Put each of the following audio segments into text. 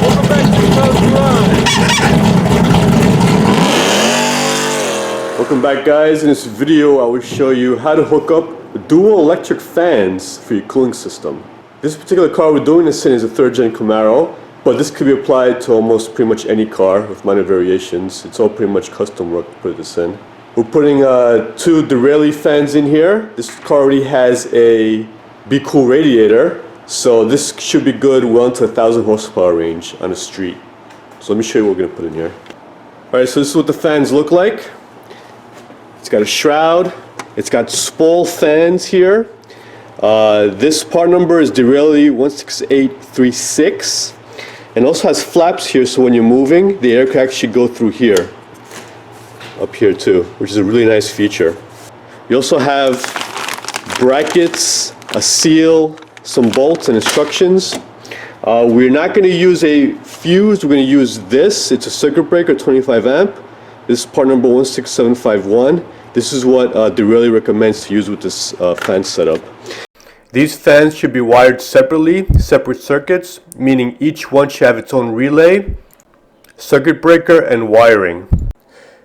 Welcome back to the Welcome back, guys. In this video I will show you how to hook up dual electric fans for your cooling system. This particular car we're doing this in is a 3rd gen Camaro, but this could be applied to almost pretty much any car with minor variations. It's all pretty much custom work to put this in. We're putting 2 Derale fans in here. This car already has a Be Cool radiator, so this should be good well into 1,000 horsepower range on the street. So let me show you what we're going to put in here. Alright, so this is what the fans look like. It's got a shroud, it's got Spal fans here. This part number is Derale 16836, and also has flaps here, so when you're moving, the air can actually go through here, up here too, which is a really nice feature. You also have brackets, a seal, some bolts and instructions. We're not going to use a fuse, we're going to use this. It's a circuit breaker, 25 amp. This is part number 16751. This is what Derale recommends to use with this fan setup. These fans should be wired separately, separate circuits, meaning each one should have its own relay, circuit breaker, and wiring.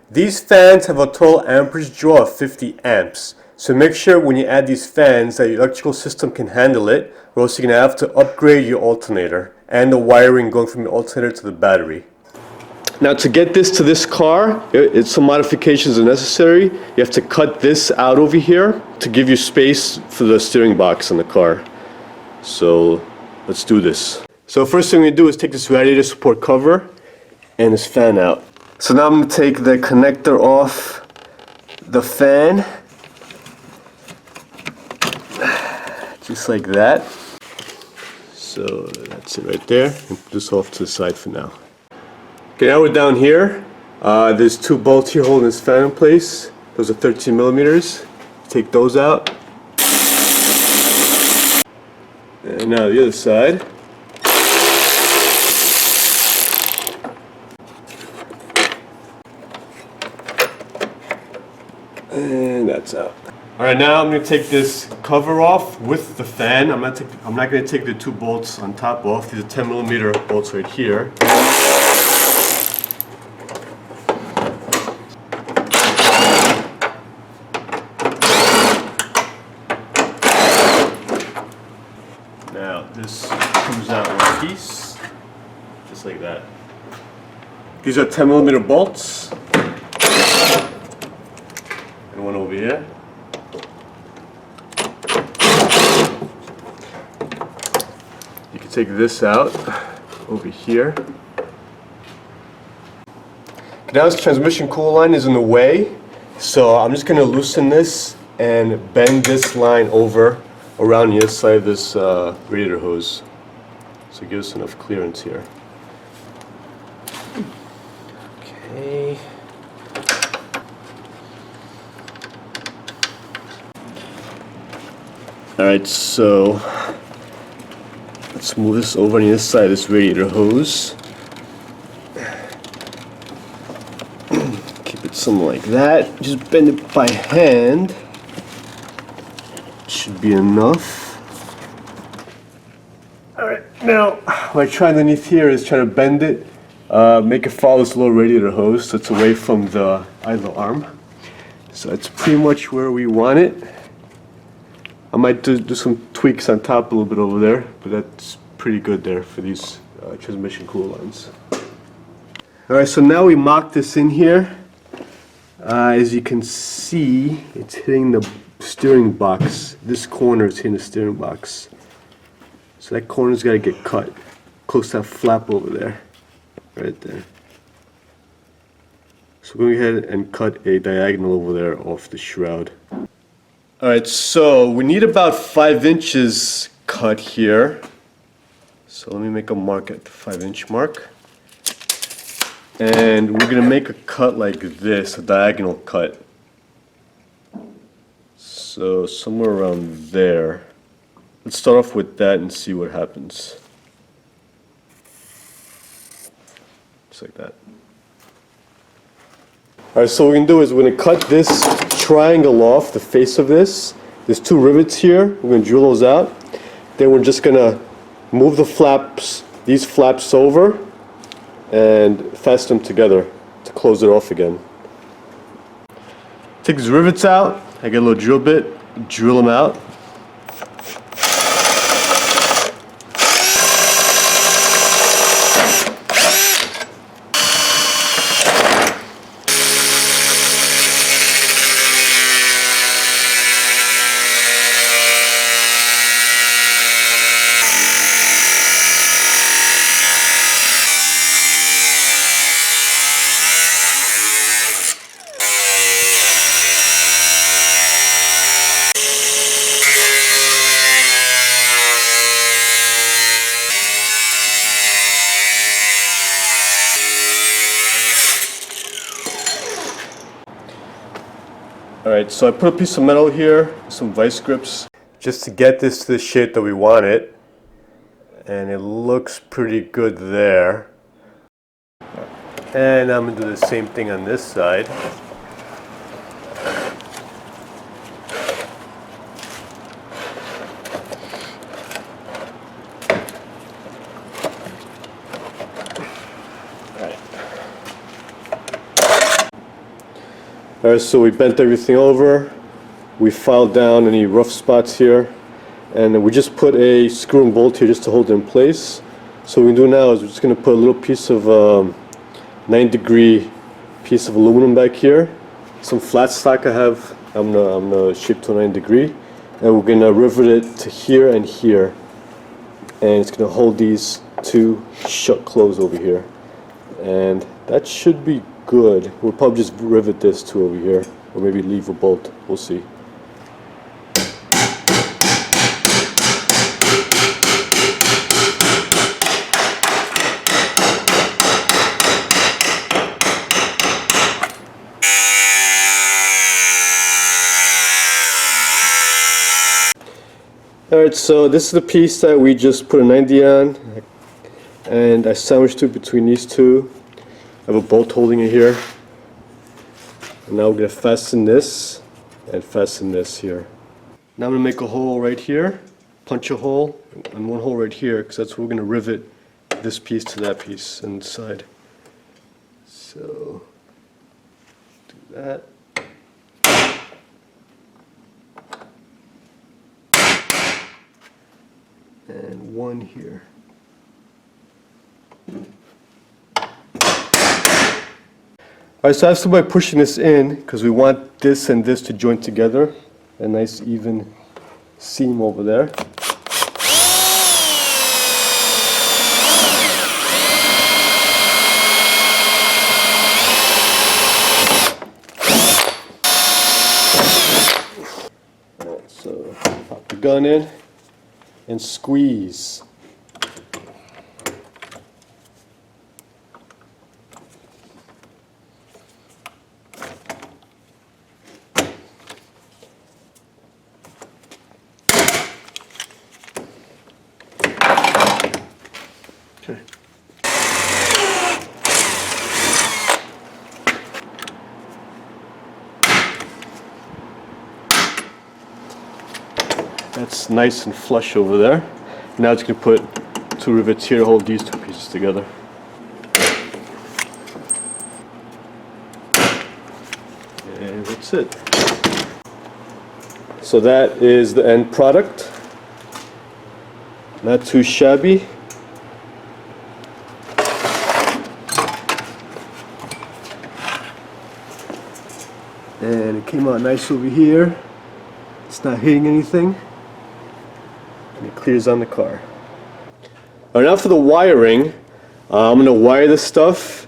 These fans have a total amperage draw of 50 amps. So make sure when you add these fans that your electrical system can handle it, or else you're going to have to upgrade your alternator and the wiring going from your alternator to the battery. Now to get this to this car, some modifications are necessary. You have to cut this out over here to give you space for the steering box in the car. So let's do this. So first thing we do is take this radiator support cover and this fan out. So now I'm going to take the connector off the fan, just like that. So that's it right there, and put this off to the side for now. Okay, now we're down here. There's 2 bolts here holding this fan in place. Those are 13 millimeters. Take those out. And now the other side. And that's out. Alright, now I'm going to take this cover off with the fan. I'm not going to take the 2 bolts on top off. These are 10 millimeter bolts right here. Now this comes out in one piece, just like that. These are 10 millimeter bolts. And one over here. You can take this out over here. Now this transmission cooler line is in the way, so I'm just going to loosen this and bend this line over around the inside of this radiator hose. So give us enough clearance here. Okay. Alright, so let's move this over on the inside of this radiator hose. Keep it something like that. Just bend it by hand. Should be enough. Alright, now what I try underneath here is try to bend it, make it follow this little radiator hose so it's away from the idler arm. So that's pretty much where we want it. I might do some tweaks on top a little bit over there, but that's pretty good there for these transmission cooler lines. Alright, so now we mock this in here. As you can see, it's hitting the steering box. This corner is hitting the steering box. So that corner's got to get cut. Close to that flap over there. Right there. So go ahead and cut a diagonal over there off the shroud. Alright, so we need about 5 inches cut here. So let me make a mark at the 5-inch mark. And we're going to make a cut like this, a diagonal cut. So somewhere around there. Let's start off with that and see what happens. Just like that. Alright, so what we're going to do is we're going to cut this triangle off the face of this. There's 2 rivets here. We're going to drill those out. Then we're just going to move the flaps, these flaps over and fasten them together to close it off again. Take these rivets out. I get a little drill bit, drill them out. Alright, so I put a piece of metal here, some vice grips, just to get this to the shape that we want it. And it looks pretty good there. And I'm going to do the same thing on this side. Alright, so we bent everything over, we filed down any rough spots here, and we just put a screw and bolt here just to hold it in place. So what we can do now is we're just going to put a little piece of 9-degree piece of aluminum back here, some flat stock I have, I'm gonna shape to a 9-degree, and we're going to rivet it to here and here, and it's going to hold these two shut closed over here, and that should be good. We'll probably just rivet this too over here, or maybe leave a bolt. We'll see. Alright, so this is the piece that we just put a 90 on, and I sandwiched it between these two. I have a bolt holding it here. And now we're going to fasten this and fasten this here. Now I'm going to make a hole right here, punch a hole, and one hole right here, because that's where we're going to rivet this piece to that piece inside. So, do that. And one here. Alright, so I have somebody pushing this in because we want this and this to join together. A nice even seam over there. Alright, so pop the gun in and squeeze. Okay. That's nice and flush over there. Now it's going to put two rivets here, hold these two pieces together. And that's it. So that is the end product. Not too shabby. And it came out nice over here. It's not hitting anything. And it clears on the car. Alright, now for the wiring. I'm going to wire this stuff.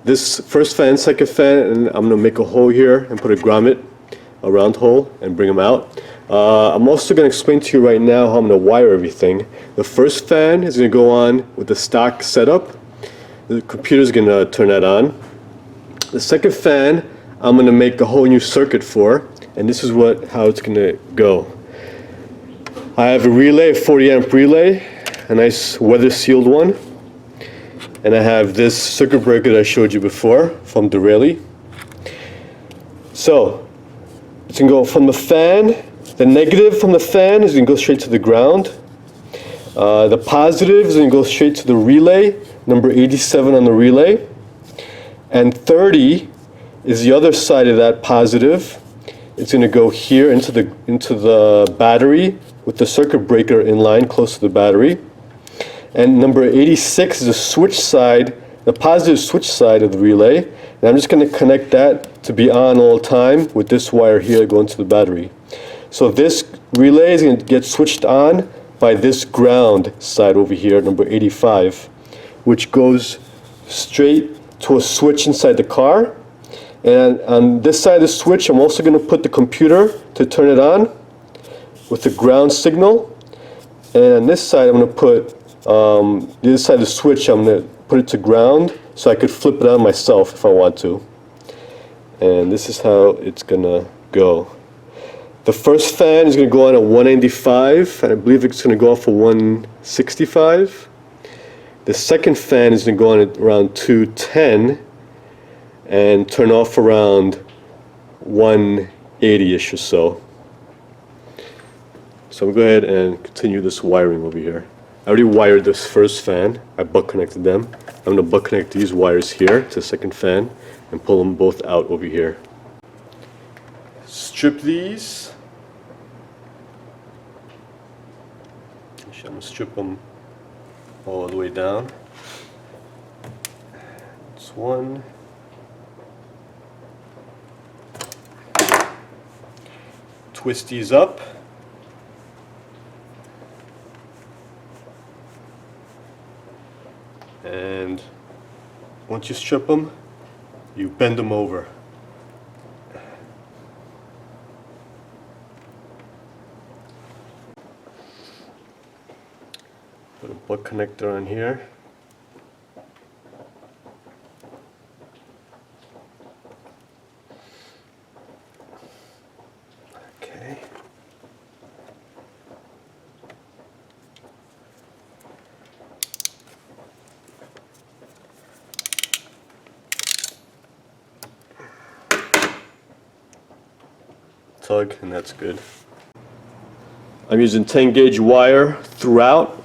This first fan, second fan, and I'm going to make a hole here and put a grommet, a round hole, and bring them out. I'm also going to explain to you right now how I'm going to wire everything. The first fan is going to go on with the stock setup. The computer is going to turn that on. The second fan, I'm going to make a whole new circuit for, and this is how it's going to go. I have a relay, a 40 amp relay, a nice weather sealed one, and I have this circuit breaker that I showed you before from Derale. So it's going to go from the fan. The negative from the fan is going to go straight to the ground. The positive is going to go straight to the relay, number 87 on the relay, and 30 is the other side of that positive. It's going to go here into the battery with the circuit breaker in line close to the battery. And number 86 is the switch side, the positive switch side of the relay. And I'm just going to connect that to be on all the time with this wire here going to the battery. So this relay is going to get switched on by this ground side over here, number 85, which goes straight to a switch inside the car. And on this side of the switch, I'm also going to put the computer to turn it on with the ground signal. And on this side, I'm going to put the other side of the switch, I'm going to put it to ground so I could flip it on myself if I want to. And this is how it's going to go. The first fan is going to go on at 195, and I believe it's going to go off at 165. The second fan is going to go on at around 210 and turn off around 180-ish or so. So I'm going to go ahead and continue this wiring over here. I already wired this first fan. I butt connected them. I'm going to butt connect these wires here to the second fan and pull them both out over here. Strip these. I'm going to strip them all the way down. That's one. Twist these up. And once you strip them, you bend them over. Put a butt connector on here. Okay. Tug, and that's good. I'm using 10 gauge wire throughout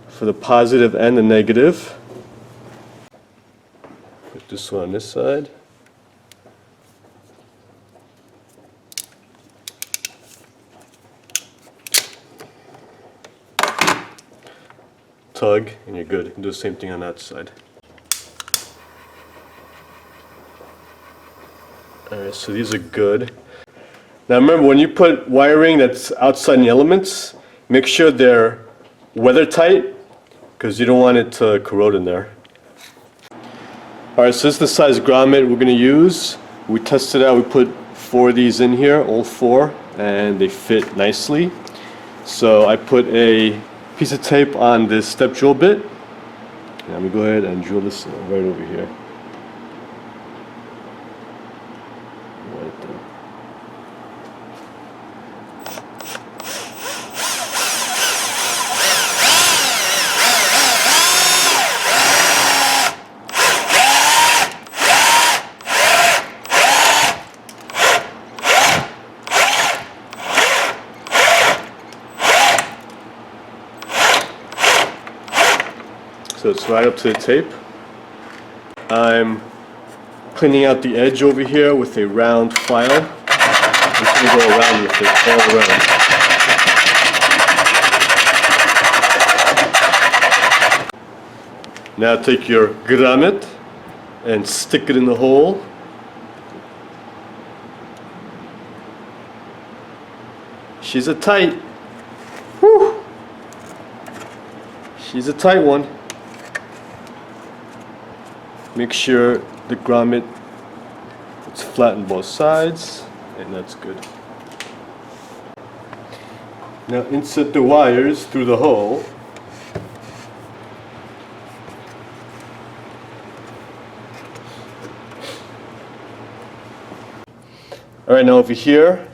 for the positive and the negative. Put this one on this side. Tug, and you're good. You can do the same thing on that side. Alright, so these are good. Now remember, when you put wiring that's outside the elements, make sure they're weather tight, because you don't want it to corrode in there. Alright, so this is the size grommet we're going to use. We tested out, we put 4 of these in here, all 4, and they fit nicely. So I put a piece of tape on this step drill bit. And I'm going to go ahead and drill this right over here. Right there. So it's right up to the tape. I'm cleaning out the edge over here with a round file. I'm just going to go around with it, all around. Now take your grommet and stick it in the hole. She's a tight. Whew. She's a tight one. Make sure the grommet is flat on both sides, and that's good. Now insert the wires through the hole. Alright, now over here,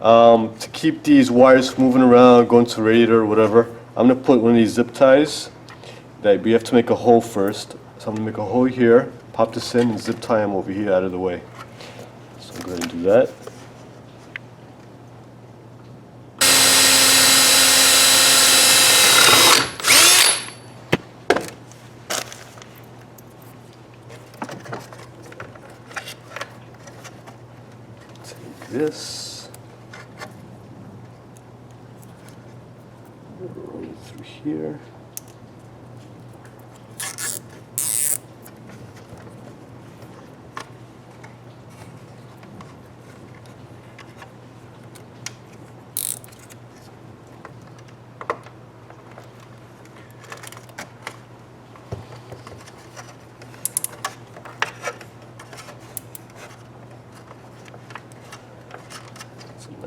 to keep these wires from moving around, going to the radiator or whatever, I'm going to put one of these zip ties that we have to make a hole first. So I'm going to make a hole here, pop this in, and zip tie them over here out of the way. So I'm going to do that. this. Run through here.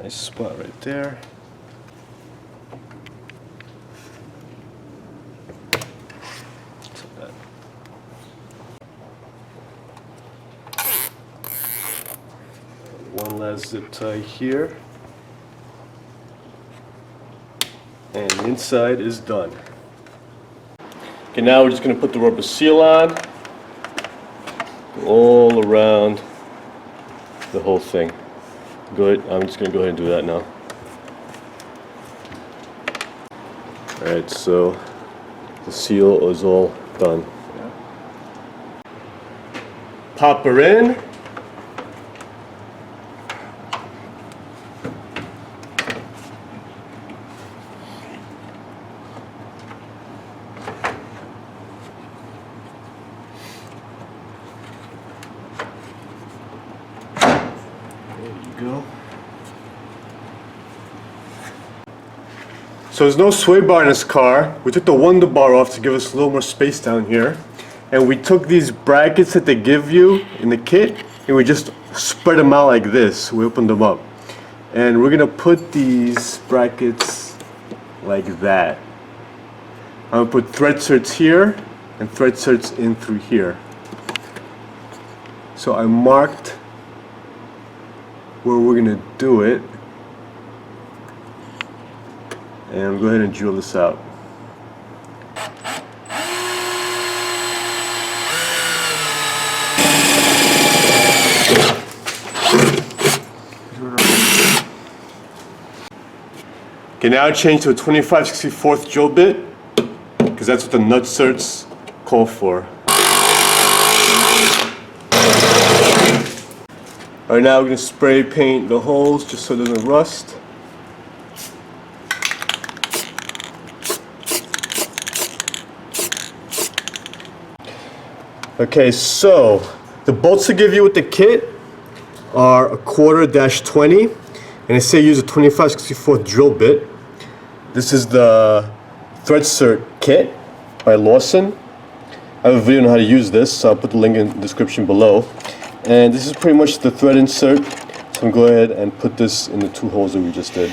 Nice spot right there. One last zip tie here. And the inside is done. Okay, now we're just going to put the rubber seal on. All around the whole thing. Good. I'm just going to go ahead and do that now. Alright, so the seal is all done. Pop her in. Go. So there's no sway bar in this car. We took the wonder bar off to give us a little more space down here. And we took these brackets that they give you in the kit and we just spread them out like this. We opened them up. And we're gonna put these brackets like that. I'm gonna put thread certs here and thread certs in through here. So I marked where we're gonna do it, and I'll go ahead and drill this out. Okay, now change to a 25/64 drill bit because that's what the nutserts call for. Alright, now we're going to spray paint the holes just so it doesn't rust. Okay, so the bolts they give you with the kit are a 1/4-20 and they say use a 25/64 drill bit. This is the thread cert kit by Lawson. I have a video on how to use this, so I'll put the link in the description below. And this is pretty much the thread insert, so I'm going to go ahead and put this in the two holes that we just did.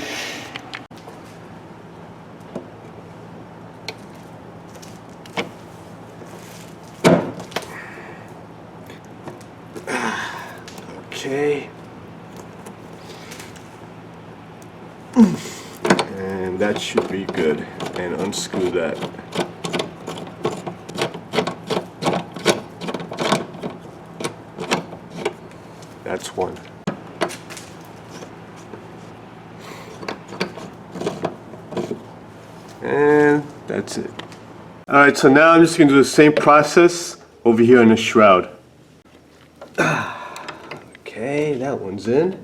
Okay. And that should be good. And unscrew that. That's one. And that's it. Alright, so now I'm just going to do the same process over here in the shroud. Okay, that one's in.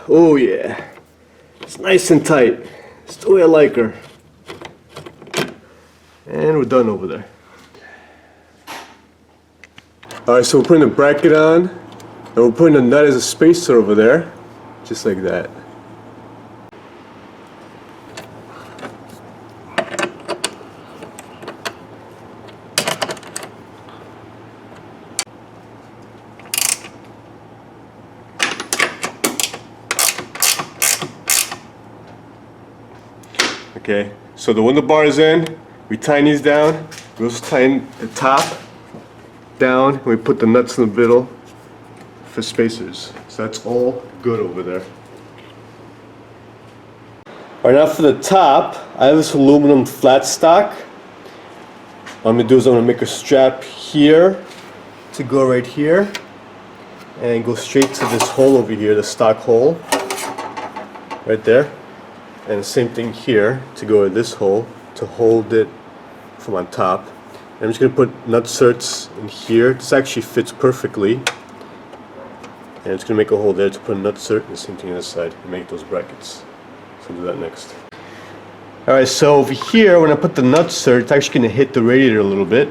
Oh yeah, it's nice and tight. It's the way I like her. And we're done over there. Alright, so we're putting the bracket on, and we're putting the nut as a spacer over there, just like that. Okay, so the window bar is in, we tighten these down, we also tighten the top down, and we put the nuts in the middle for spacers. So that's all good over there. Alright, now for the top, I have this aluminum flat stock. What I'm going to do is I'm going to make a strap here to go right here and go straight to this hole over here, the stock hole, right there. And the same thing here to go to this hole to hold it from on top. And I'm just going to put nutserts in here. This actually fits perfectly. And it's going to make a hole there to put a nutsert, and the same thing on this side, and make those brackets. So I'll do that next. Alright, so over here, when I put the nutsert, it's actually going to hit the radiator a little bit.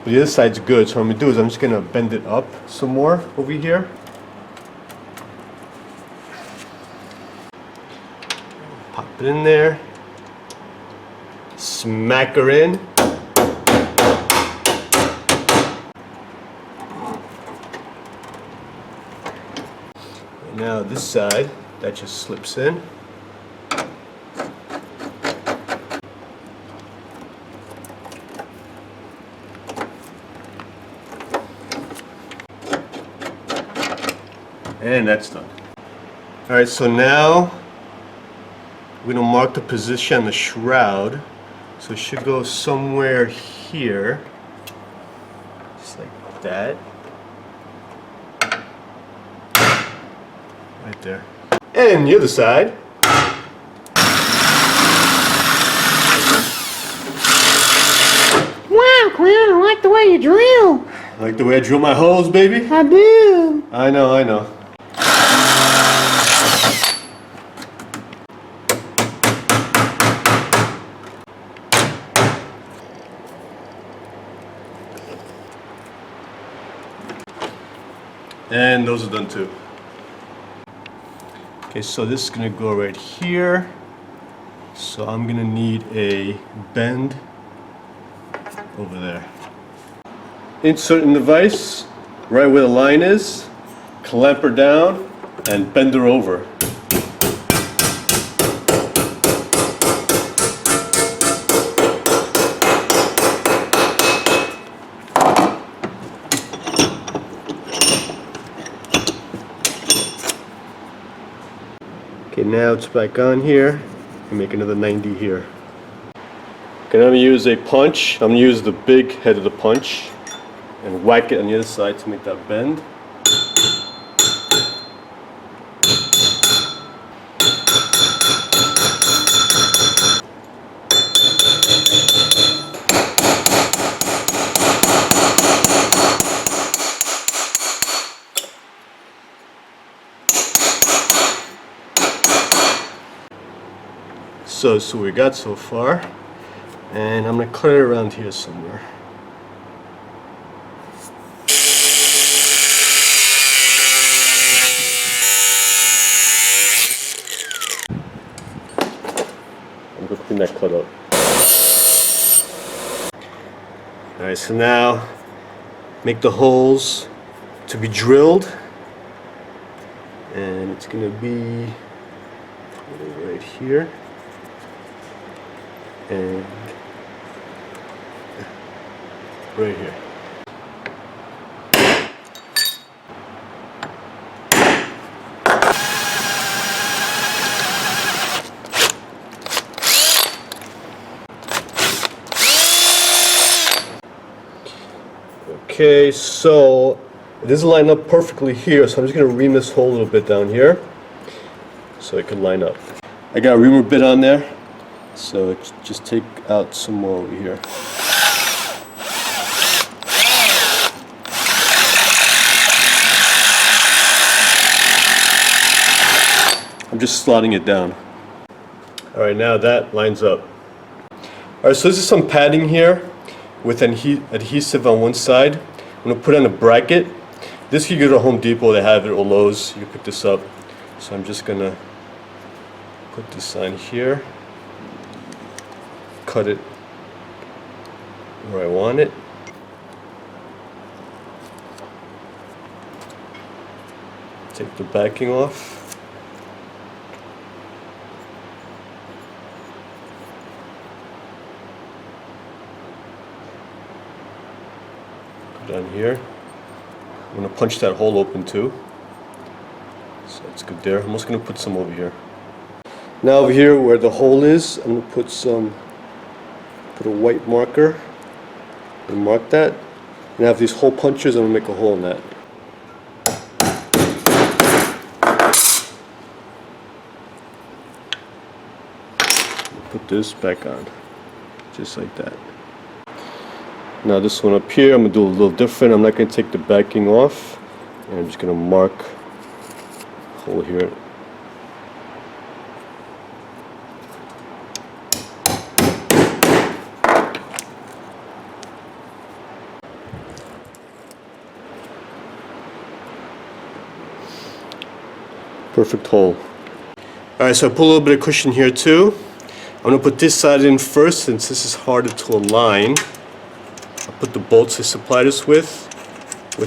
But the other side's good, so what I'm going to do is I'm just going to bend it up some more over here. Pop it in there. Smack her in. And now this side, that just slips in. And that's done. Alright, so now we're going to mark the position on the shroud. So it should go somewhere here. Just like that. Right there. And the other side. Wow, Clown, I like the way you drill. Like the way I drill my holes, baby? I do. I know, I know. And those are done too. Okay, so this is gonna go right here. So I'm gonna need a bend over there. Insert in the vise, right where the line is, clamp her down, and bend her over. Okay, now it's back on here, and make another 90 here. Okay, now I'm gonna use a punch. I'm gonna use the big head of the punch and whack it on the other side to make that bend. So that's what we got so far, and I'm gonna cut it around here somewhere. I'm gonna clean that cut up. Alright, so now make the holes to be drilled, and it's gonna be right here. And right here. Okay, so it doesn't line up perfectly here, so I'm just going to ream this hole a little bit down here so it can line up. I got a reamer bit on there. So just take out some more over here. I'm just slotting it down. Alright, now that lines up. Alright, so this is some padding here with adhesive on one side. I'm going to put on a bracket. This you go to Home Depot, they have it, or Lowe's. You can pick this up. So I'm just going to put this on here. Cut it where I want it. Take the backing off. Put it on here. I'm going to punch that hole open too. So that's good there. I'm just going to put some over here. Now over here where the hole is, I'm going to put a white marker and mark that. And I have these hole punches, I'm going to make a hole in that. Put this back on, just like that. Now this one up here, I'm going to do a little different. I'm not going to take the backing off. And I'm just going to mark a hole here. Perfect hole. Alright, so I put a little bit of cushion here too. I'm going to put this side in first since this is harder to align. I'll put the bolts I supplied us with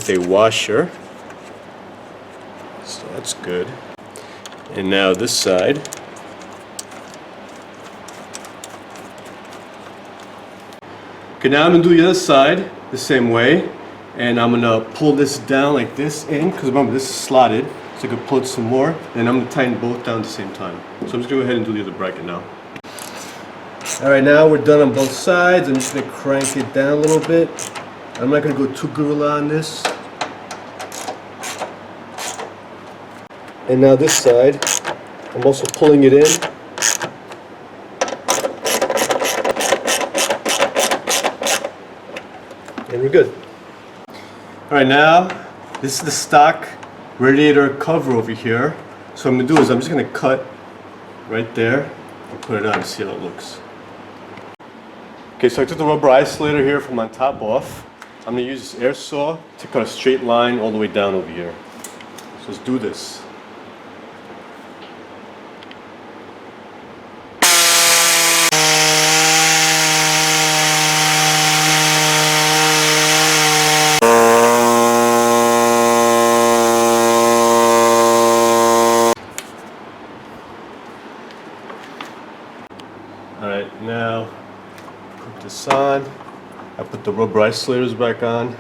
a washer. So that's good. And now this side. Okay, now I'm going to do the other side the same way. And I'm going to pull this down like this in, because remember this is slotted. So I can pull it some more, and I'm going to tighten both down at the same time. So I'm just going to go ahead and do the other bracket now. Alright, now we're done on both sides. I'm just going to crank it down a little bit. I'm not going to go too gorilla on this. And now this side, I'm also pulling it in. And we're good. Alright, now this is the stock radiator cover over here. So what I'm going to do is I'm just going to cut right there and put it on and see how it looks. Okay, so I took the rubber isolator here from on top off. I'm going to use this air saw to cut a straight line all the way down over here. So let's do this. Alright, now put this on. I put the rubber isolators back on.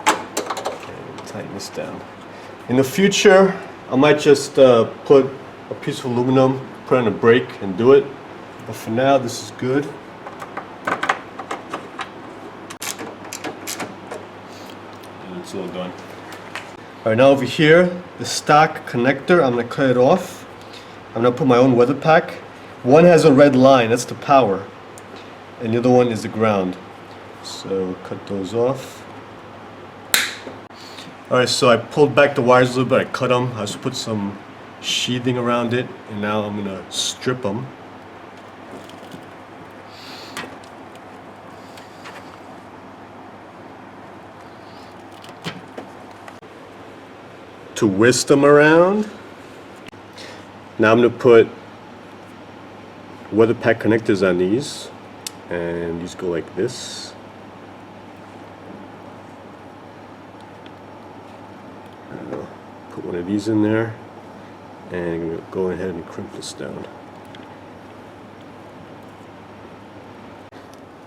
And tighten this down. In the future, I might just put a piece of aluminum, put on a brake and do it. But for now, this is good. And it's all done. Alright, now over here, the stock connector, I'm going to cut it off. I'm going to put my own weather pack. One has a red line, that's the power, and the other one is the ground. So cut those off. Alright, so I pulled back the wires a little bit, I cut them, I just put some sheathing around it, and now I'm going to strip them. Twist them around. Now I'm going to put weather pack connectors on these, and these go like this. I'll put one of these in there, and I'm going to go ahead and crimp this down.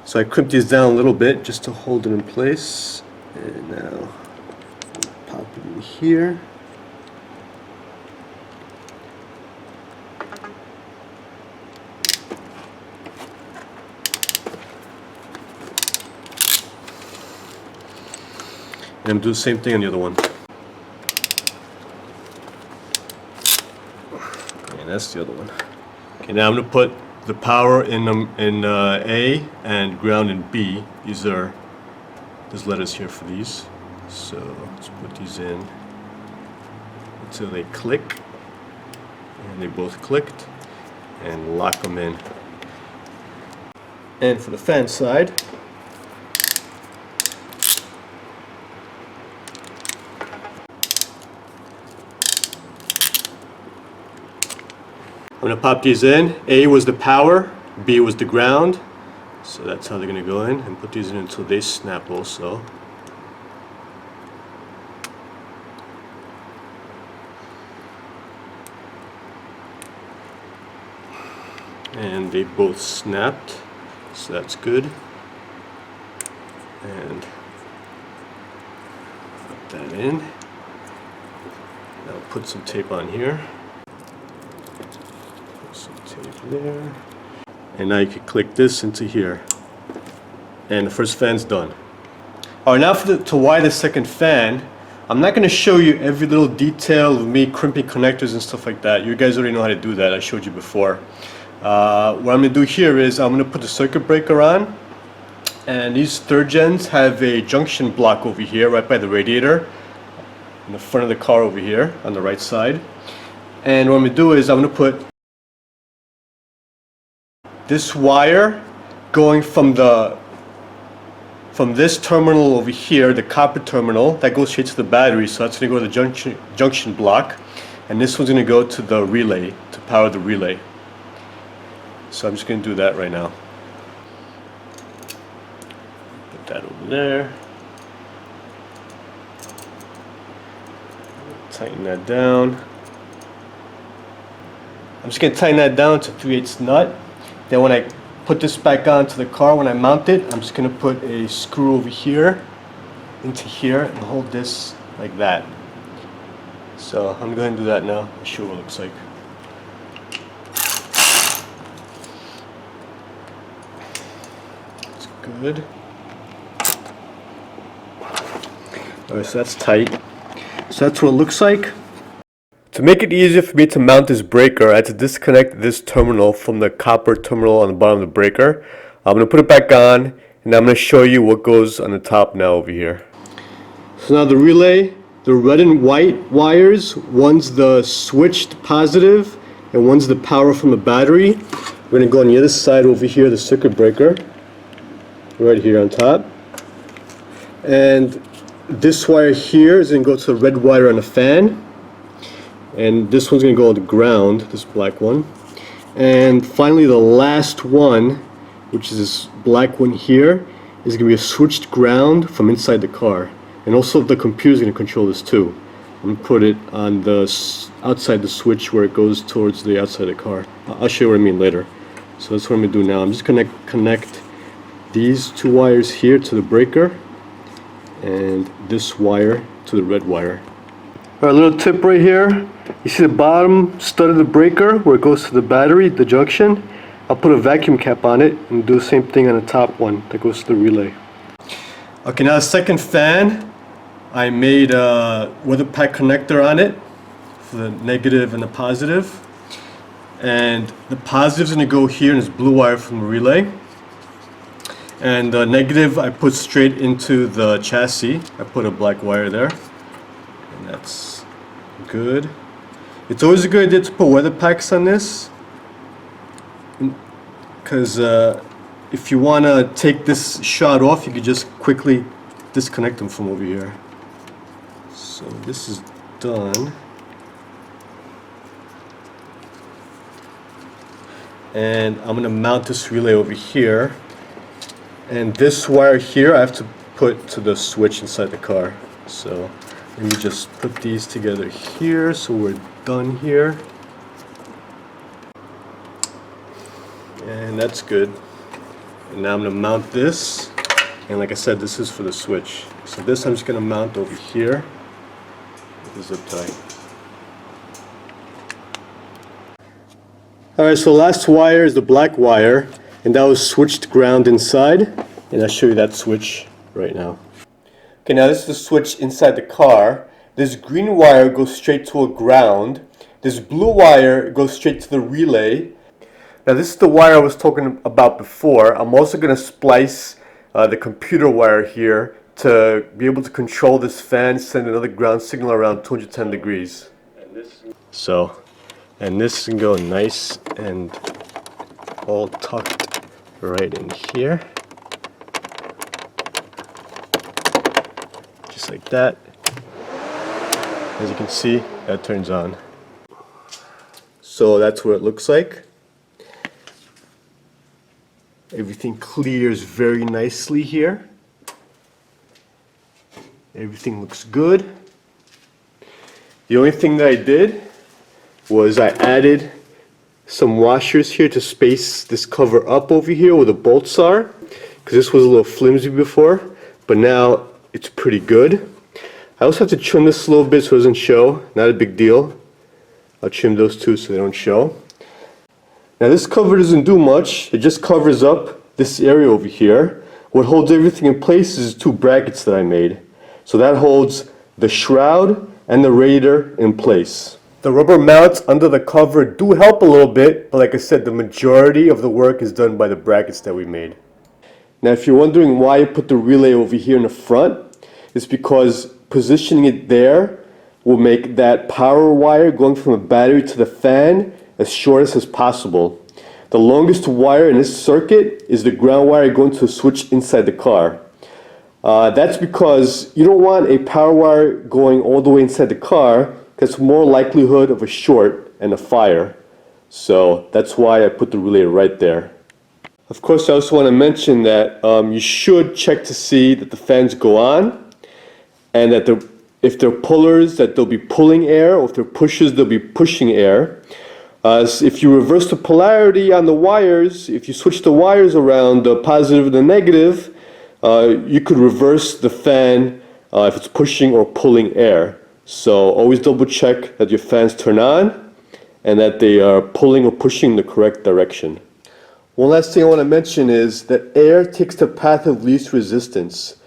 So I crimp these down a little bit just to hold it in place, and now pop it in here. And I'm doing the same thing on the other one. And that's the other one. Okay, now I'm going to put the power in A and ground in B. There's letters here for these. So let's put these in until they click. And they both clicked. And lock them in. And for the fan side, I'm going to pop these in. A was the power, B was the ground. So that's how they're going to go in, and put these in until they snap also. And they both snapped, so that's good. And put that in. Now put some tape on here. There, and now you can click this into here, and the first fan's done. Alright, now to wire the second fan, I'm not going to show you every little detail of me crimping connectors and stuff like that. You guys already know how to do that. I showed you before. What I'm going to do here is I'm going to put the circuit breaker on, And these third gens have a junction block over here right by the radiator in the front of the car over here on the right side. And what I'm going to do is I'm going to put this wire going from this terminal over here, the copper terminal, that goes straight to the battery, so that's going to go to the junction block, and this one's going to go to the relay to power the relay. So I'm just going to do that right now. Put that over there. Tighten that down. I'm just going to tighten that down to 3/8 nut. Then when I put this back onto the car, when I mount it, I'm just going to put a screw over here into here and hold this like that. So I'm going to do that now. I'll show you what it looks like. It's good. Alright, so that's tight. So that's what it looks like. To make it easier for me to mount this breaker, I had to disconnect this terminal from the copper terminal on the bottom of the breaker. I'm going to put it back on, and I'm going to show you what goes on the top now over here. So now the relay, the red and white wires, one's the switched positive, and one's the power from the battery. We're going to go on the other side over here, the circuit breaker, right here on top. And this wire here is going to go to the red wire on the fan. And this one's going to go on the ground, this black one. And finally the last one, which is this black one here, is going to be a switched ground from inside the car. And also the computer is going to control this too. I'm going to put it on the outside the switch where it goes towards the outside of the car. I'll show you what I mean later. So that's what I'm going to do now. I'm just going to connect these two wires here to the breaker and this wire to the red wire. Alright, a little tip right here. You see the bottom stud of the breaker where it goes to the battery, the junction? I'll put a vacuum cap on it and do the same thing on the top one that goes to the relay. Okay, now the second fan, I made a weather pack connector on it for the negative and the positive. And the positive is going to go here in this blue wire from the relay. And the negative I put straight into the chassis. I put a black wire there. And that's good. It's always a good idea to put weather packs on this, because if you want to take this shroud off, you can just quickly disconnect them from over here. So this is done. And I'm going to mount this relay over here. And this wire here I have to put to the switch inside the car. So let me just put these together here so we're done here. And that's good. And now I'm going to mount this. And like I said, this is for the switch. So this I'm just going to mount over here with the zip tie. Alright, so last wire is the black wire. And that was switched ground inside. And I'll show you that switch right now. Okay, now this is the switch inside the car. This green wire goes straight to a ground. This blue wire goes straight to the relay. Now this is the wire I was talking about before. I'm also going to splice the computer wire here to be able to control this fan, send another ground signal around 210 degrees. And this can go nice and all tucked right in here. Just like that. As you can see, that turns on. So that's what it looks like. Everything clears very nicely here. Everything looks good. The only thing that I did was I added some washers here to space this cover up over here where the bolts are, because this was a little flimsy before, but now it's pretty good. I also have to trim this a little bit so it doesn't show. Not a big deal. I'll trim those two so they don't show. Now this cover doesn't do much. It just covers up this area over here. What holds everything in place is two brackets that I made. So that holds the shroud and the radiator in place. The rubber mounts under the cover do help a little bit, but like I said, the majority of the work is done by the brackets that we made. Now if you're wondering why I put the relay over here in the front, it's because positioning it there will make that power wire going from the battery to the fan as short as possible. The longest wire in this circuit is the ground wire going to the switch inside the car. That's because you don't want a power wire going all the way inside the car, because more likelihood of a short and a fire. So that's why I put the relay right there. Of course, I also want to mention that you should check to see that the fans go on, and that if they're pullers, that they'll be pulling air, or if they're pushers, they'll be pushing air. If you reverse the polarity on the wires, if you switch the wires around, the positive and the negative, you could reverse the fan if it's pushing or pulling air. So always double check that your fans turn on and that they are pulling or pushing in the correct direction. One last thing I want to mention is that air takes the path of least resistance.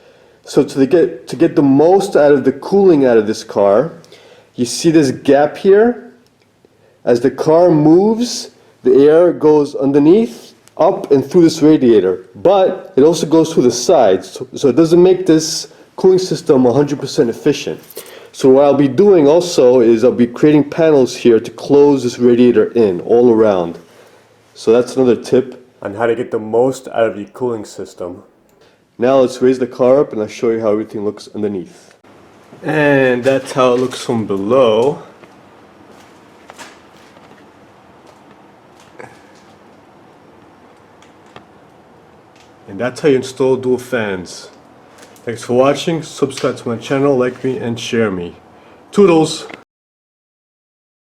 So to get the most out of the cooling out of this car, you see this gap here? As the car moves, the air goes underneath, up, and through this radiator. But it also goes through the sides, so it doesn't make this cooling system 100% efficient. So what I'll be doing also is I'll be creating panels here to close this radiator in all around. So that's another tip on how to get the most out of your cooling system. Now let's raise the car up and I'll show you how everything looks underneath. And that's how it looks from below. And that's how you install dual fans. Thanks for watching. Subscribe to my channel, like me, and share me. Toodles!